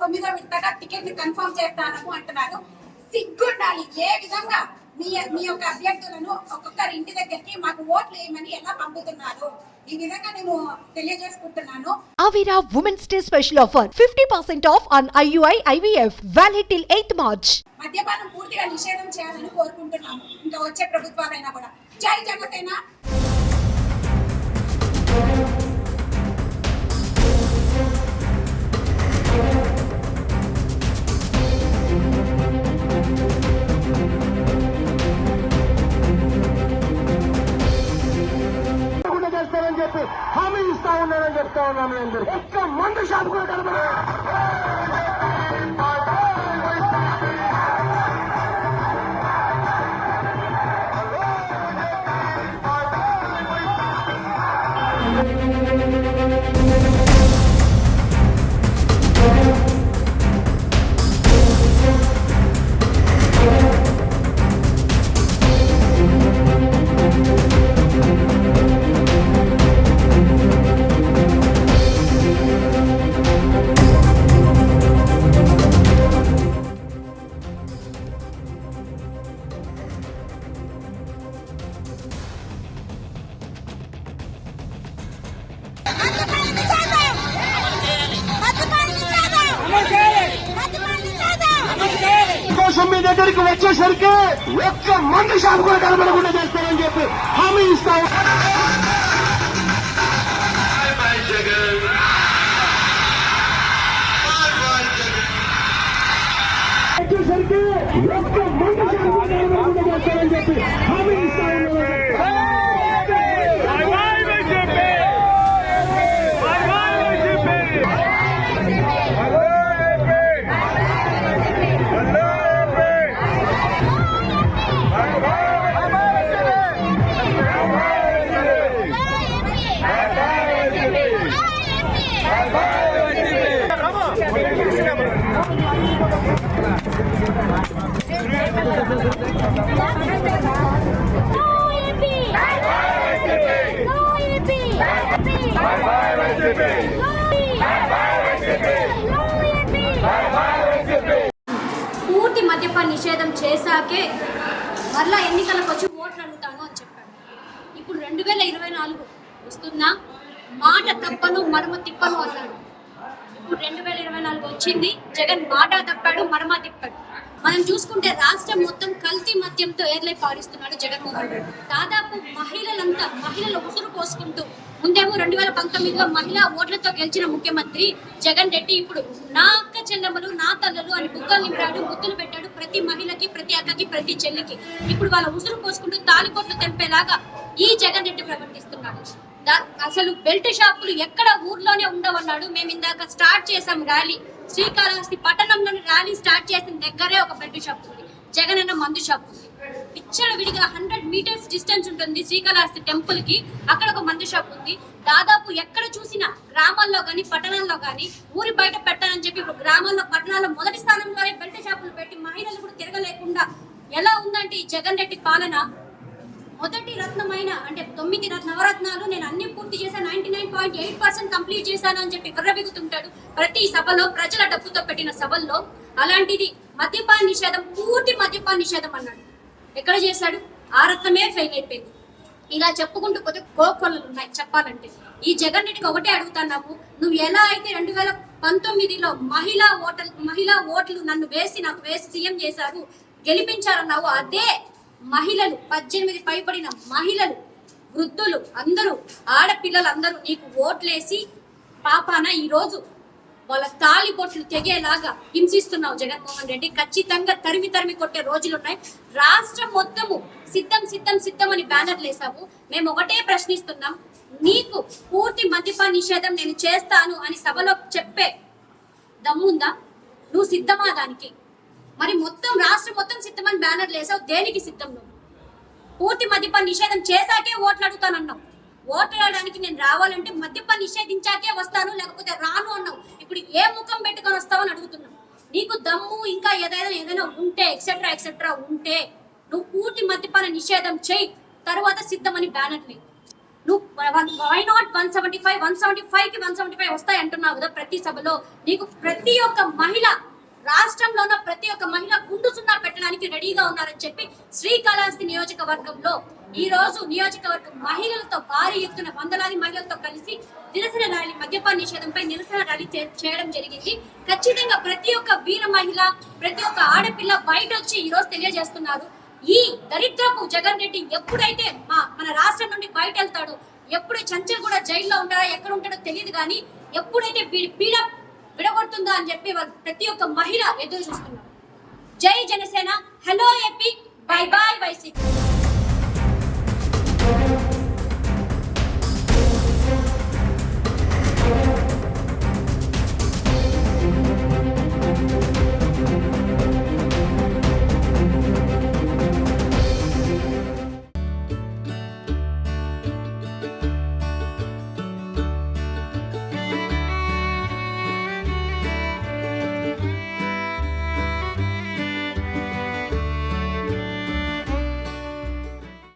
9వ విడతగా ticket confirm చేస్తాను అంటున్నారు. సిగ్గుండాలి. ఏ విధంగా మీ యొక్క అభ్యర్థులను ఒక్కొక్కరి ఇంటి దగ్గరికి మాకు ఓట్లు వేయమని ఎలా పంపుతున్నారు? ఈ విధంగా నేను తెలియజేసుకుంటున్నాను. Avira Women's Day special offer 50% off on IUI IVF valid till 8th March. మద్యపానం పూర్తిగా నిషేధం చేయాలని కోరుకుంటున్నాము. ఇంకా వచ్చే ప్రభుత్వాలైనా కూడా. జై జనసేన. చెప్పి హామీ ఇస్తా ఉన్నానని చెప్తా ఉన్నాను. నేను ఒక్క మందు షాప్ కూడా కనబడ కోసం మీ దగ్గరికి వచ్చేసరికి ఒక్క మందు షాప్ కూడా కనబడకుండా చేస్తారని చెప్పి హామీ ఇస్తాం. వచ్చేసరికి ఒక్క మందు షాప్ కూడా కనబడకుండా చేస్తారని చెప్పి హామీ ఇస్తా ఉన్నాం. పూర్తి మద్యపాన నిషేధం చేశాకే మరలా ఎన్నికలకు వచ్చి ఓట్లు అడుగుతాను అని చెప్పాడు. ఇప్పుడు 2024 వస్తున్నా, మాట తప్పను మడమ తిప్పను అన్నాడు. ఇప్పుడు 2024 వచ్చింది, జగన్ మాట తప్పాడు మడమ తిప్పాడు. మనం చూసుకుంటే రాష్ట్రం మొత్తం కల్తీ మద్యంతో ఏర్లై పారిస్తున్నాడు జగన్మోహన్ రెడ్డి. దాదాపు మహిళలు ఉసురు పోసుకుంటూ ముందేమో 2019లో మహిళా ఓట్లతో గెలిచిన ముఖ్యమంత్రి జగన్ రెడ్డి ఇప్పుడు నా అక్క చెల్లెమ్మలు నా తల్లులు అని బుగ్గలు నింపాడు, ముద్దులు పెట్టాడు ప్రతి మహిళకి, ప్రతి అక్కకి, ప్రతి చెల్లికి. ఇప్పుడు వాళ్ళ ఉసురు పోసుకుంటూ తాలికొట్లు తెంపేలాగా ఈ జగన్ రెడ్డి ప్రవర్తిస్తున్నాడు. అసలు బెల్ట్ షాపులు ఎక్కడ ఊర్లోనే ఉండవన్నాడు. మేము ఇందాక స్టార్ట్ చేసాం ర్యాలీ, శ్రీకాళహస్తి పట్టణంలోని ర్యాలీ స్టార్ట్ చేసిన దగ్గరే ఒక బెల్ట్ షాప్ ఉంది, జగన్ అన్న మందు షాప్ ఉంది. పిచ్చల విడిగా 100 మీటర్స్ డిస్టెన్స్ ఉంటుంది శ్రీకాళహస్తి టెంపుల్ కి, అక్కడ ఒక మందు షాప్ ఉంది. దాదాపు ఎక్కడ చూసినా గ్రామాల్లో గానీ పట్టణాల్లో గానీ ఊరి బయట పెట్టాలని చెప్పి ఇప్పుడు గ్రామాల్లో పట్టణాల్లో మొదటి స్థానంలోనే బెల్ట్ షాపులు పెట్టి మహిళలు కూడా తిరగలేకుండా ఎలా ఉందంటే ఈ జగన్ రెడ్డి పాలన. మొదటి రత్నమైన అంటే 9 నవరత్నాలు నేను అన్ని పూర్తి చేశాను, 99.8% కంప్లీట్ చేశాను అని చెప్పి విర్రవీగుతుంటాడు ప్రతి సభలో, ప్రజల డబ్బుతో పెట్టిన సభల్లో. అలాంటిది మద్యపాన నిషేధం, పూర్తి మద్యపాన నిషేధం అన్నాడు. ఎక్కడ చేశాడు? ఆ రత్నమే ఫెయిల్ అయిపోయింది. ఇలా చెప్పుకుంటూ పోతే కోకొల్లలు ఉన్నాయి చెప్పాలంటే. ఈ జగన్ రెడ్డికి ఒకటే అడుగుతున్నాము, నువ్వు ఎలా అయితే 2019లో మహిళా ఓట్లు నన్ను నాకు వేసి సీఎం చేశారు, గెలిపించారన్నావు, అదే మహిళలు 18 పైబడిన మహిళలు, వృద్ధులు అందరూ, ఆడపిల్లలు అందరూ నీకు ఓట్లేసి పాపాన ఈరోజు వాళ్ళ తాలి బొట్లు తెగేలాగా హింసిస్తున్నావు జగన్మోహన్ రెడ్డి. ఖచ్చితంగా తరిమి కొట్టే రోజులున్నాయి. రాష్ట్రం మొత్తము సిద్ధం అని బ్యానర్లు వేసావు. మేము ఒకటే ప్రశ్నిస్తున్నాం, నీకు పూర్తి మద్యపాన నిషేధం నేను చేస్తాను అని సభలో చెప్పే దమ్ముందా? నువ్వు సిద్ధమా దానికి? మరి రాష్ట్రం మొత్తం సిద్ధమని బ్యానర్లు వేసావు, దేనికి సిద్ధం? నువ్వు పూర్తి మద్యపాన నిషేధం చేశాకే ఓట్లు అడుగుతానన్నావు. ఓట్లు అడగడానికి నేను రావాలంటే మద్యపాన నిషేధించాకే వస్తాను, లేకపోతే రాను అన్నావు. ఇప్పుడు ఏ ముఖం పెట్టుకొని వస్తావని అడుగుతున్నావు. నీకు దమ్ము ఇంకా ఏదైనా ఉంటే ఎక్సెట్రా ఉంటే నువ్వు పూర్తి మద్యపాన నిషేధం చేయి, తర్వాత సిద్ధమని బ్యానర్ని. నువ్వు వై నాట్ 175కి 175 వస్తాయి అంటున్నావు కదా ప్రతి సభలో. నీకు ప్రతి ఒక్క మహిళ రాష్ట్రంలో ఉన్న ప్రతి ఒక్క మహిళ గుండు సున్నా పెట్టడానికి రెడీగా ఉన్నారని చెప్పి శ్రీకాళహస్తి నియోజకవర్గంలో ఈ రోజు నియోజకవర్గం మహిళలతో భారీ ఎత్తున వందలాది మహిళలతో కలిసి నిరసన ర్యాలీ, మద్యపాన నిషేధంపై నిరసన ర్యాలీ చేయడం జరిగింది. ఖచ్చితంగా ప్రతి ఒక్క వీర మహిళ, ప్రతి ఒక్క ఆడపిల్ల బయట వచ్చి ఈ రోజు తెలియజేస్తున్నారు, ఈ దరిద్రపు జగన్ రెడ్డి ఎప్పుడైతే మన రాష్ట్రం నుండి బయట వెళ్తాడో, ఎప్పుడు చంచల్ కూడా జైల్లో ఉంటాడో ఎక్కడ ఉంటాడో తెలియదు, కానీ ఎప్పుడైతే పీడ విడగొడుతుందా అని చెప్పి ప్రతి ఒక్క మహిళ ఎదురు చూస్తున్నారు. జై Janasena, hello AP, by by YCP.